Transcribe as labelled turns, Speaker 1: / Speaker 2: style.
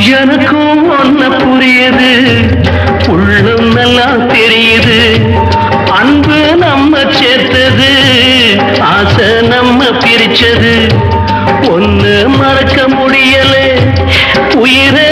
Speaker 1: எனக்கும் ஒன்ன புரியுது, உள்ளம் நல்லா தெரியுது. அன்பு நம்ம சேர்த்தது, ஆசை நம்ம பிரிச்சது. ஒன்னு மறக்க முடியல, உயிரை